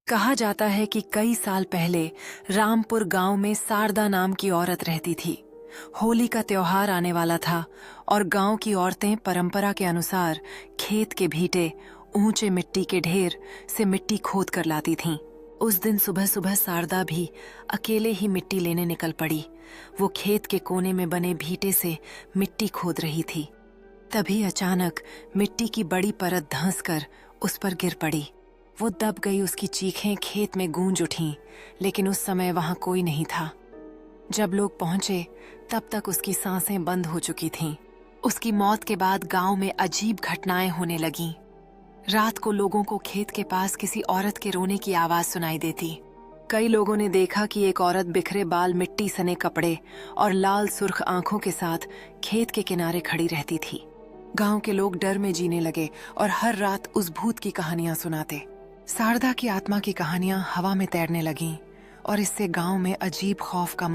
कहा जाता है कि कई साल पहले रामपुर गांव में शारदा नाम की औरत रहती थी। होली का त्योहार आने वाला था और गांव की औरतें परंपरा के अनुसार खेत के भीटे ऊंचे मिट्टी के ढेर से मिट्टी खोद कर लाती थीं। उस दिन सुबह सुबह शारदा भी अकेले ही मिट्टी लेने निकल पड़ी। वो खेत के कोने में बने भीटे से मिट्टी खोद रही थी। तभी अचानक मिट्टी की बड़ी परत धंस कर उस पर गिर पड़ी। वो दब गई। उसकी चीखें खेत में गूंज उठीं, लेकिन उस समय वहां कोई नहीं था। जब लोग पहुंचे तब तक उसकी सांसें बंद हो चुकी थीं। उसकी मौत के बाद गांव में अजीब घटनाएं होने लगीं। रात को लोगों को खेत के पास किसी औरत के रोने की आवाज सुनाई देती। कई लोगों ने देखा कि एक औरत बिखरे बाल, मिट्टी सने कपड़े और लाल सुर्ख आंखों के साथ खेत के किनारे खड़ी रहती थी। गांव के लोग डर में जीने लगे और हर रात उस भूत की कहानियां सुनाते। शारदा की आत्मा की कहानियां हवा में तैरने लगीं और इससे गांव में अजीब खौफ का